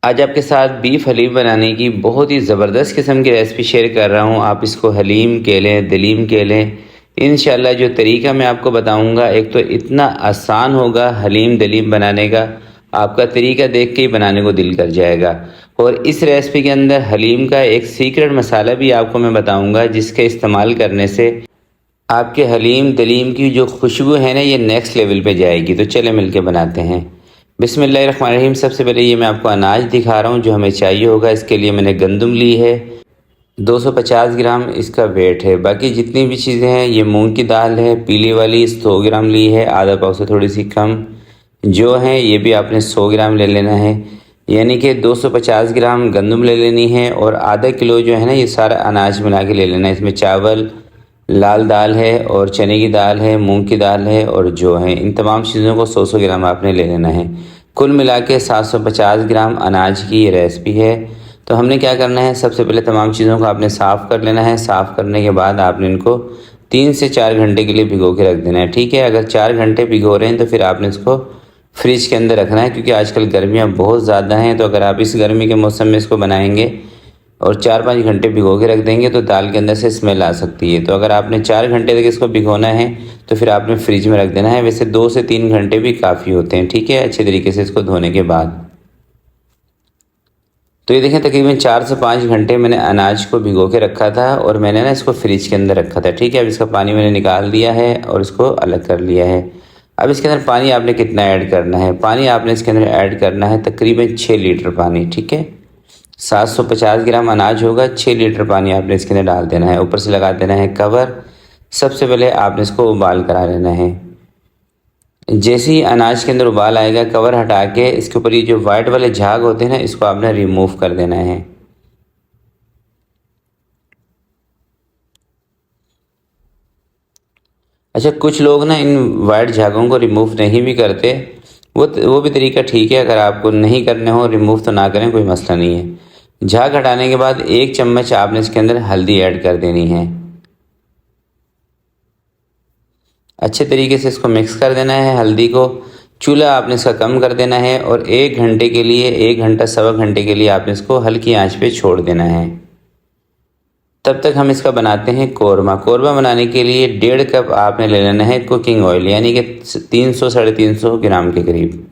आज आपके साथ बीफ हलीम बनाने की बहुत ही ज़बरदस्त किस्म की रेसिपी शेयर कर रहा हूँ। आप इसको हलीम कह लें, दलीम कह लें, इंशाल्लाह जो तरीका मैं आपको बताऊँगा एक तो इतना आसान होगा हलीम दलीम बनाने का, आपका तरीका देख के ही बनाने को दिल कर जाएगा। और इस रेसिपी के अंदर हलीम का एक सीक्रेट मसाला भी आपको मैं बताऊँगा, जिसके इस्तेमाल करने से आपके हलीम दलीम की जो खुशबू है ना, ये नेक्स्ट लेवल पे जाएगी। तो चले मिलके बनाते हैं। बिस्मिल्लाहिर्रहमानिर्रहीम। सबसे पहले ये मैं आपको अनाज दिखा रहा हूँ जो हमें चाहिए होगा। इसके लिए मैंने गंदम ली है, 250 ग्राम इसका वेट है। बाकी जितनी भी चीज़ें हैं, ये मूंग की दाल है पीली वाली, 100 ग्राम ली है, आधा पाव से थोड़ी सी कम। जो है ये भी आपने 100 ग्राम ले लेना है, यानी कि 250 ग्राम गंदम ले लेनी है। और आधा किलो जो है ना, ये सारा अनाज मिला के ले लेना है। इसमें चावल, लाल दाल है और चने की दाल है, मूंग की दाल है और जो है, इन तमाम चीज़ों को 100 ग्राम आपने ले लेना है। कुल मिला के 750 ग्राम अनाज की ये रेसिपी है। तो हमने क्या करना है, सबसे पहले तमाम चीज़ों को आपने साफ़ कर लेना है। साफ़ करने के बाद आपने इनको 3 से 4 घंटे के लिए भिगो के रख देना है। ठीक है, अगर 4 घंटे भिगो रहे हैं तो फिर आपने इसको फ्रिज के अंदर रखना है, क्योंकि आजकल गर्मियाँ बहुत ज़्यादा हैं। तो अगर आप इस गर्मी के मौसम में इसको बनाएंगे और 4-5 घंटे भिगो के रख देंगे तो दाल के अंदर से स्मेल आ सकती है। तो अगर आपने 4 घंटे तक इसको भिगोना है तो फिर आपने फ्रिज में रख देना है। वैसे 2 से 3 घंटे भी काफ़ी होते हैं। ठीक है, अच्छे तरीके से इसको धोने के बाद। तो ये देखें, तकरीबन 4 से 5 घंटे मैंने अनाज को भिगो के रखा था और मैंने ना इसको फ्रिज के अंदर रखा था। ठीक है, अब इसका पानी मैंने निकाल दिया है और इसको अलग कर लिया है। अब इसके अंदर पानी आपने कितना ऐड करना है, पानी आपने इसके अंदर ऐड करना है तकरीबन 6 लीटर पानी। ठीक है, 750 ग्राम अनाज होगा, 6 लीटर पानी आपने इसके अंदर डाल देना है। ऊपर से लगा देना है कवर। सबसे पहले आपने इसको उबाल करा लेना है। जैसे ही अनाज के अंदर उबाल आएगा, कवर हटा के इसके ऊपर ये जो वाइट वाले झाग होते हैं ना, इसको आपने रिमूव कर देना है। अच्छा, कुछ लोग ना इन वाइट झागों को रिमूव नहीं भी करते, वो भी तरीका ठीक है। अगर आपको नहीं करने हो रिमूव तो ना करें, कोई मसला नहीं है। झाग हटाने के बाद 1 चम्मच आपने इसके अंदर हल्दी ऐड कर देनी है। अच्छे तरीके से इसको मिक्स कर देना है हल्दी को। चूल्हा आपने इसका कम कर देना है और 1 घंटे के लिए, 1 घंटा सवा घंटे के लिए आपने इसको हल्की आंच पे छोड़ देना है। तब तक हम इसका बनाते हैं कोरमा। कोरमा बनाने के लिए 1.5 कप आपने ले लेना है कुकिंग ऑयल, यानी कि 300 साढ़े 300 ग्राम के करीब।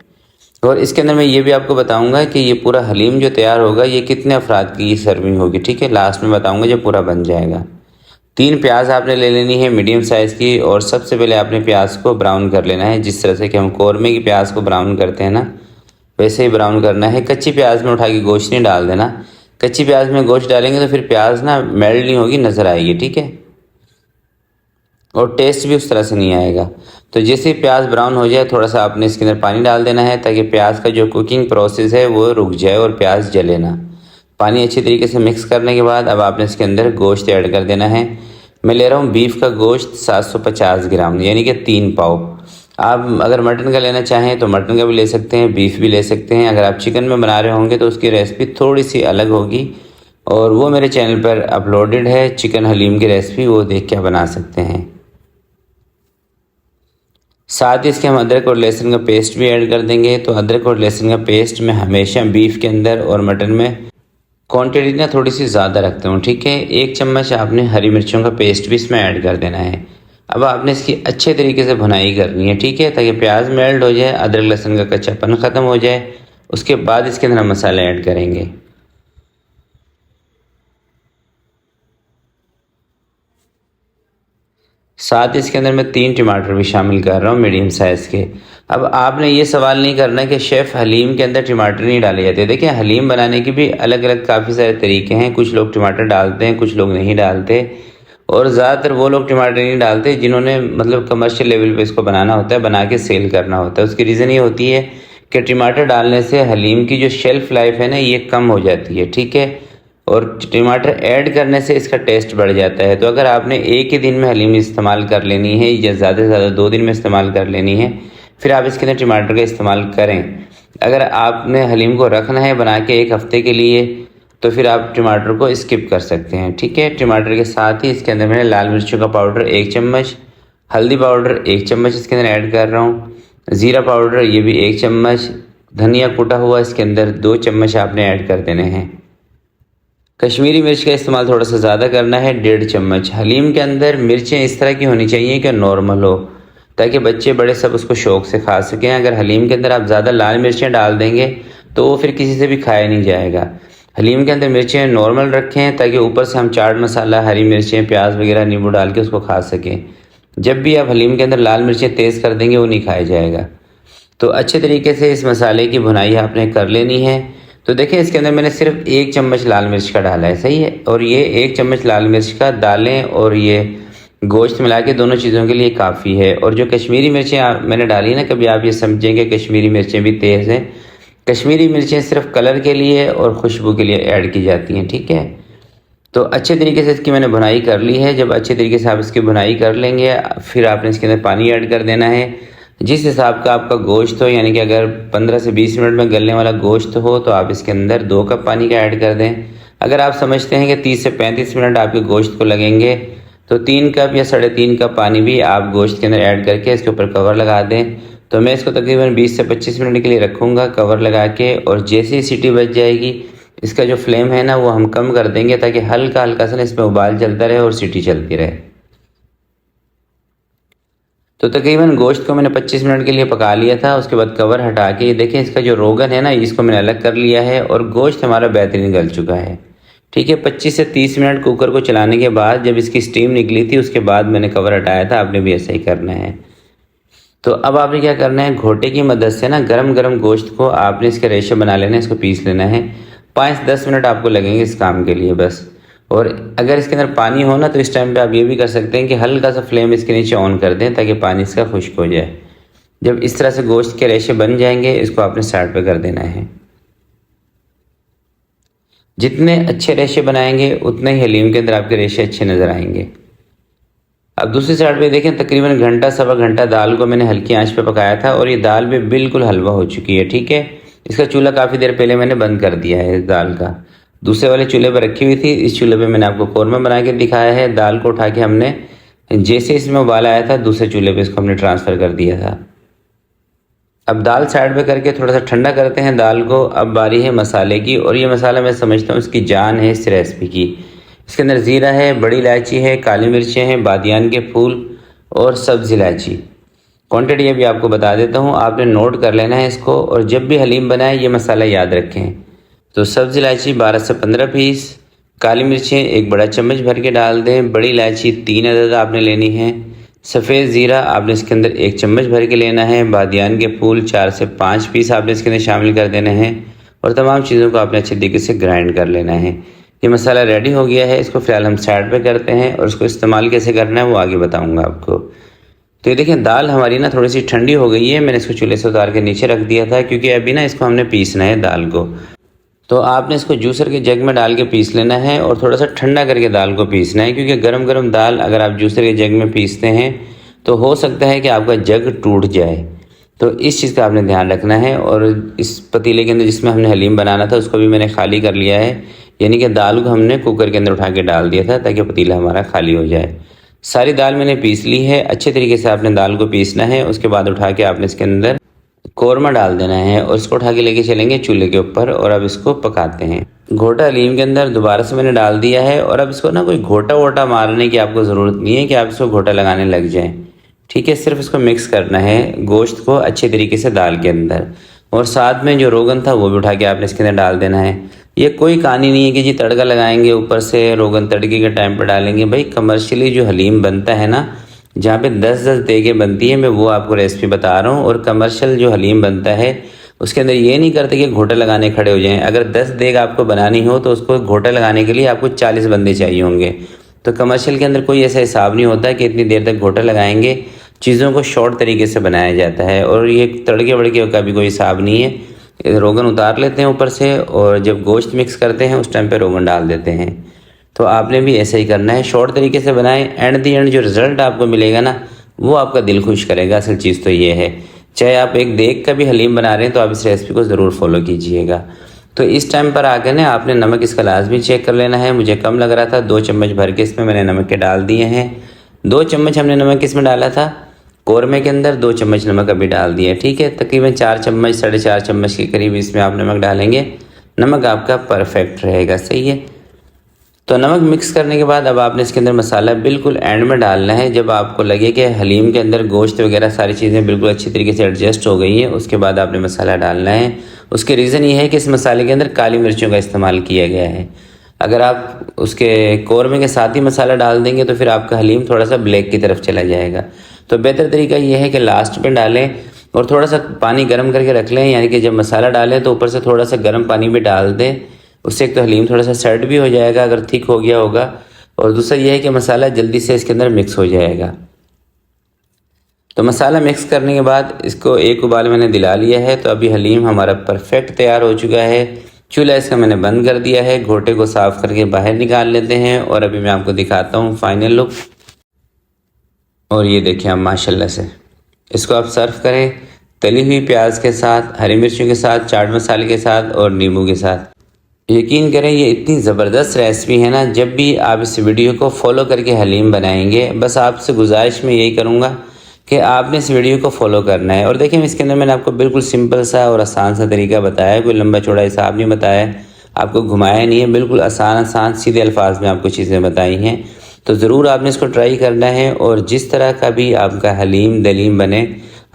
और इसके अंदर मैं ये भी आपको बताऊंगा कि ये पूरा हलीम जो तैयार होगा ये कितने अफराद की सर्विंग होगी। ठीक है, लास्ट में बताऊंगा जब पूरा बन जाएगा। 3 प्याज आपने ले लेनी है मीडियम साइज़ की। और सबसे पहले आपने प्याज को ब्राउन कर लेना है, जिस तरह से कि हम कौरमे की प्याज को ब्राउन करते हैं ना, वैसे ही ब्राउन करना है। कच्ची प्याज में उठा के गोश्त नहीं डाल देना। कच्ची प्याज में गोश्त डालेंगे तो फिर प्याज ना मेल्ट नहीं होगी, नज़र आएगी। ठीक है, और टेस्ट भी उस तरह से नहीं आएगा। तो जैसे ही प्याज ब्राउन हो जाए, थोड़ा सा आपने इसके अंदर पानी डाल देना है, ताकि प्याज का जो कुकिंग प्रोसेस है वो रुक जाए और प्याज जले ना। पानी अच्छी तरीके से मिक्स करने के बाद अब आपने इसके अंदर गोश्त ऐड कर देना है। मैं ले रहा हूँ बीफ का गोश्त 750 ग्राम, यानी कि 3 पाव। आप अगर मटन का लेना चाहें तो मटन का भी ले सकते हैं, बीफ भी ले सकते हैं। अगर आप चिकन में बना रहे होंगे तो उसकी रेसिपी थोड़ी सी अलग होगी, और वो मेरे चैनल पर अपलोडेड है, चिकन हलीम की रेसिपी, वो देख के आप बना सकते हैं। साथ ही इसके हम अदरक और लहसुन का पेस्ट भी ऐड कर देंगे। तो अदरक और लहसुन का पेस्ट मैं हमेशा बीफ के अंदर और मटन में क्वांटिटी ना थोड़ी सी ज़्यादा रखता हूँ। ठीक है, 1 चम्मच आपने हरी मिर्चों का पेस्ट भी इसमें ऐड कर देना है। अब आपने इसकी अच्छे तरीके से भुनाई करनी है। ठीक है, ताकि प्याज मेल्ट हो जाए, अदरक लहसुन का कच्चापन ख़त्म हो जाए। उसके बाद इसके अंदर हम मसाले ऐड करेंगे। साथ ही इसके अंदर मैं 3 टमाटर भी शामिल कर रहा हूँ मीडियम साइज़ के। अब आपने ये सवाल नहीं करना कि शेफ़ हलीम के अंदर टमाटर नहीं डाले जाते। देखिए, हलीम बनाने के भी अलग अलग काफ़ी सारे तरीके हैं। कुछ लोग टमाटर डालते हैं, कुछ लोग नहीं डालते। और ज़्यादातर वो लोग टमाटर नहीं डालते जिन्होंने मतलब कमर्शियल लेवल पे इसको बनाना होता है, बना के सेल करना होता है। उसकी रीज़न ये होती है कि टमाटर डालने से हलीम की जो शेल्फ़ लाइफ है ना, ये कम हो जाती है। ठीक है, और टमाटर ऐड करने से इसका टेस्ट बढ़ जाता है। तो अगर आपने एक ही दिन में हलीम इस्तेमाल कर लेनी है या ज़्यादा से ज़्यादा 2 दिन में इस्तेमाल कर लेनी है, फिर आप इसके अंदर टमाटर का इस्तेमाल करें। अगर आपने हलीम को रखना है बना के 1 हफ़्ते के लिए, तो फिर आप टमाटर को स्किप कर सकते हैं। ठीक है, टमाटर के साथ ही इसके अंदर मैंने लाल मिर्चों का पाउडर 1 चम्मच, हल्दी पाउडर 1 चम्मच इसके अंदर ऐड कर रहा हूँ, ज़ीरा पाउडर ये भी 1 चम्मच, धनिया कुटा हुआ इसके अंदर 2 चम्मच आपने ऐड कर देने हैं। कश्मीरी मिर्च का इस्तेमाल थोड़ा सा ज़्यादा करना है, 1.5 चम्मच। हलीम के अंदर मिर्चें इस तरह की होनी चाहिए कि नॉर्मल हो, ताकि बच्चे बड़े सब उसको शौक़ से खा सकें। अगर हलीम के अंदर आप ज़्यादा लाल मिर्चें डाल देंगे तो वो फिर किसी से भी खाया नहीं जाएगा। हलीम के अंदर मिर्चें नॉर्मल रखें ताकि ऊपर से हम चाट मसाला, हरी मिर्चें, प्याज वगैरह, नींबू डाल के उसको खा सकें। जब भी आप हलीम के अंदर लाल मिर्चें तेज़ कर देंगे वो नहीं खाया जाएगा। तो अच्छे तरीके से इस मसाले की भुनाई आपने कर लेनी है। तो देखिए इसके अंदर मैंने सिर्फ 1 चम्मच लाल मिर्च का डाला है, सही है। और ये 1 चम्मच लाल मिर्च का दालें और ये गोश्त मिला के दोनों चीज़ों के लिए काफ़ी है। और जो कश्मीरी मिर्चें मैंने डाली ना, कभी आप ये समझेंगे कश्मीरी मिर्चें भी तेज़ हैं। कश्मीरी मिर्चें सिर्फ कलर के लिए और खुशबू के लिए ऐड की जाती हैं, ठीक है। तो अच्छे तरीके से इसकी मैंने भुनाई कर ली है। जब अच्छे तरीके से आप इसकी भुनाई कर लेंगे फिर आपने इसके अंदर पानी ऐड कर देना है जिस हिसाब का आपका गोश्त हो, यानी कि अगर 15 से 20 मिनट में गलने वाला गोश्त हो तो आप इसके अंदर 2 कप पानी का ऐड कर दें। अगर आप समझते हैं कि 30 से 35 मिनट आपके गोश्त को लगेंगे तो 3 कप या 3.5 कप पानी भी आप गोश्त के अंदर ऐड करके इसके ऊपर कवर लगा दें। तो मैं इसको तकरीबन 20 से 25 मिनट के लिए रखूँगा कवर लगा के, और जैसे ही सीटी बज जाएगी इसका जो फ्लेम है ना वो हम कम कर देंगे ताकि हल्का हल्का सा इसमें उबाल चलता रहे और सीटी चलती रहे। तो तकरीबन गोश्त को मैंने 25 मिनट के लिए पका लिया था। उसके बाद कवर हटा के देखिए इसका जो रोगन है ना इसको मैंने अलग कर लिया है और गोश्त हमारा बेहतरीन गल चुका है, ठीक है। 25 से 30 मिनट कुकर को चलाने के बाद जब इसकी स्टीम निकली थी उसके बाद मैंने कवर हटाया था। आपने भी ऐसा ही करना है। तो अब आपने क्या करना है, घोटे की मदद से ना गरम गरम गोश्त को आपने इसके रेशे बना लेना है, इसको पीस लेना है। 5-10 मिनट आपको लगेंगे इस काम के लिए बस। और अगर इसके अंदर पानी हो ना तो इस टाइम पे आप ये भी कर सकते हैं कि हल्का सा फ्लेम इसके नीचे ऑन कर दें ताकि पानी इसका खुश्क हो जाए। जब इस तरह से गोश्त के रेशे बन जाएंगे इसको आपने साइड पे कर देना है। जितने अच्छे रेशे बनाएंगे उतने ही हलीम के अंदर आपके रेशे अच्छे नज़र आएंगे। अब दूसरी साइड पे देखें तकरीबन घंटा सवा घंटा दाल को मैंने हल्की आंच पे पकाया था और ये दाल भी बिल्कुल हलवा हो चुकी है, ठीक है। इसका चूल्हा काफ़ी देर पहले मैंने बंद कर दिया है इस दाल का। दूसरे वाले चूल्हे पर रखी हुई थी, इस चूल्हे पे मैंने आपको कौरमा बना के दिखाया है। दाल को उठा के हमने जैसे इसमें उबाल आया था दूसरे चूल्हे पे इसको हमने ट्रांसफ़र कर दिया था। अब दाल साइड पे करके थोड़ा सा ठंडा करते हैं दाल को। अब बारी है मसाले की, और ये मसाला मैं समझता हूँ इसकी जान है इस रेसिपी की। इसके अंदर ज़ीरा है, बड़ी इलायची है, काली मिर्चें हैं, बादियान के फूल और सब्ज़ इलायची। क्वांटिटी अभी आपको बता देता हूँ, आपने नोट कर लेना है इसको। और जब भी हलीम बनाए ये मसाला याद रखें। तो सब्ज़ इलायची 12 से 15 पीस, काली मिर्चें 1 बड़ा चम्मच भर के डाल दें, बड़ी इलायची 3 अदद आपने लेनी है, सफ़ेद ज़ीरा आपने इसके अंदर 1 चम्मच भर के लेना है, बादियान के फूल 4 से 5 पीस आपने इसके अंदर शामिल कर देने हैं और तमाम चीज़ों को आपने अच्छे तरीके से ग्राइंड कर लेना है। ये मसाला रेडी हो गया है, इसको फ़िलहाल हम साइड पे करते हैं और इसको इस्तेमाल कैसे करना है वो आगे बताऊँगा आपको। तो ये देखें दाल हमारी ना थोड़ी सी ठंडी हो गई है। मैंने इसको चूल्हे से उतार के नीचे रख दिया था क्योंकि अभी ना इसको हमने पीसना है दाल को। तो आपने इसको जूसर के जग में डाल के पीस लेना है और थोड़ा सा ठंडा करके दाल को पीसना है, क्योंकि गरम गरम दाल अगर आप जूसर के जग में पीसते हैं तो हो सकता है कि आपका जग टूट जाए। तो इस चीज़ का आपने ध्यान रखना है। और इस पतीले के अंदर जिसमें हमने हलीम बनाना था उसको भी मैंने खाली कर लिया है, यानी कि दाल को हमने कुकर के अंदर उठा के डाल दिया था ताकि पतीला हमारा खाली हो जाए। सारी दाल मैंने पीस ली है। अच्छे तरीके से आपने दाल को पीसना है। उसके बाद उठा के आपने इसके अंदर कौरमा डाल देना है और इसको उठा के लेके चलेंगे चूल्हे के ऊपर और अब इसको पकाते हैं। घोटा हलीम के अंदर दोबारा से मैंने डाल दिया है और अब इसको ना कोई घोटा वोटा मारने की आपको ज़रूरत नहीं है कि आप इसको घोटा लगाने लग जाएं, ठीक है। सिर्फ इसको मिक्स करना है गोश्त को अच्छे तरीके से दाल के अंदर, और साथ में जो रोगन था वो भी उठा के आपने इसके अंदर डाल देना है। ये कोई कहानी नहीं है कि जी तड़का लगाएंगे ऊपर से रोगन तड़के के टाइम पर डालेंगे। भाई कमर्शियली जो हलीम बनता है ना, जहाँ पे 10-10 देगे बनती है, मैं वो आपको रेसिपी बता रहा हूँ। और कमर्शियल जो हलीम बनता है उसके अंदर ये नहीं करते कि घोटा लगाने खड़े हो जाएं। अगर 10 देग आपको बनानी हो तो उसको घोटा लगाने के लिए आपको 40 बंदे चाहिए होंगे। तो कमर्शियल के अंदर कोई ऐसा हिसाब नहीं होता कि इतनी देर तक घोटा लगाएंगे। चीज़ों को शॉर्ट तरीके से बनाया जाता है और ये तड़के वड़के का भी कोई हिसाब नहीं है। रोगन उतार लेते हैं ऊपर से और जब गोश्त मिक्स करते हैं उस टाइम पे रोगन डाल देते हैं। तो आपने भी ऐसा ही करना है, शॉर्ट तरीके से बनाएं। एंड दी एंड जो रिज़ल्ट आपको मिलेगा ना वो आपका दिल खुश करेगा। असल चीज़ तो ये है, चाहे आप एक देग का भी हलीम बना रहे हैं तो आप इस रेसिपी को ज़रूर फॉलो कीजिएगा। तो इस टाइम पर आकर ना आपने नमक इसका लाजमी चेक कर लेना है। मुझे कम लग रहा था, 2 चम्मच भर के इसमें मैंने नमक के डाल दिए हैं। 2 चम्मच हमने नमक इसमें डाला था कौरमे के अंदर 2 चम्मच नमक अभी डाल दिया, ठीक है। तकरीबन 4 चम्मच 4.5 चम्मच के करीब इसमें आप नमक डालेंगे। नमक आपका परफेक्ट रहेगा, सही है। तो नमक मिक्स करने के बाद अब आपने इसके अंदर मसाला बिल्कुल एंड में डालना है, जब आपको लगे कि हलीम के अंदर गोश्त वगैरह सारी चीज़ें बिल्कुल अच्छी तरीके से एडजस्ट हो गई हैं, उसके बाद आपने मसाला डालना है। उसके रीज़न ये है कि इस मसाले के अंदर काली मिर्चों का इस्तेमाल किया गया है। अगर आप उसके कौरमे के साथ ही मसाला डाल देंगे तो फिर आपका हलीम थोड़ा सा ब्लैक की तरफ चला जाएगा। तो बेहतर तरीका ये है कि लास्ट में डालें और थोड़ा सा पानी गर्म करके रख लें, यानी कि जब मसाला डालें तो ऊपर से थोड़ा सा गर्म पानी भी डाल दें। उससे एक तो हलीम थोड़ा सा सेट भी हो जाएगा अगर थिक हो गया होगा, और दूसरा यह है कि मसाला जल्दी से इसके अंदर मिक्स हो जाएगा। तो मसाला मिक्स करने के बाद इसको एक उबाल मैंने दिला लिया है। तो अभी हलीम हमारा परफेक्ट तैयार हो चुका है। चूल्हा इसका मैंने बंद कर दिया है। घोटे को साफ़ करके बाहर निकाल लेते हैं और अभी मैं आपको दिखाता हूँ फाइनल लुक। और ये देखिए आप माशाल्लाह से इसको आप सर्व करें तली हुई प्याज के साथ, हरी मिर्चों के साथ, चाट मसाले के साथ और नींबू के साथ। यकीन करें ये इतनी ज़बरदस्त रेसिपी है ना, जब भी आप इस वीडियो को फॉलो करके हलीम बनाएंगे, बस आपसे गुजारिश में यही करूँगा कि आपने इस वीडियो को फॉलो करना है। और देखिए इसके अंदर मैंने आपको बिल्कुल सिंपल सा और आसान सा तरीका बताया है, कोई लंबा चौड़ा हिसाब नहीं बताया, आपको घुमाया नहीं है, बिल्कुल आसान सीधे अल्फाज में आपको चीज़ें बताई हैं। तो ज़रूर आपने इसको ट्राई करना है। और जिस तरह का भी आपका हलीम दलीम बने,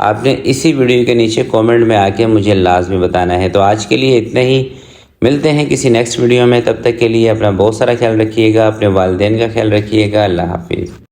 आपने इसी वीडियो के नीचे कमेंट में आके मुझे लाजमी बताना है। तो आज के लिए इतना ही, मिलते हैं किसी नेक्स्ट वीडियो में। तब तक के लिए अपना बहुत सारा ख्याल रखिएगा, अपने वालिदैन का ख्याल रखिएगा। अल्लाह हाफिज़।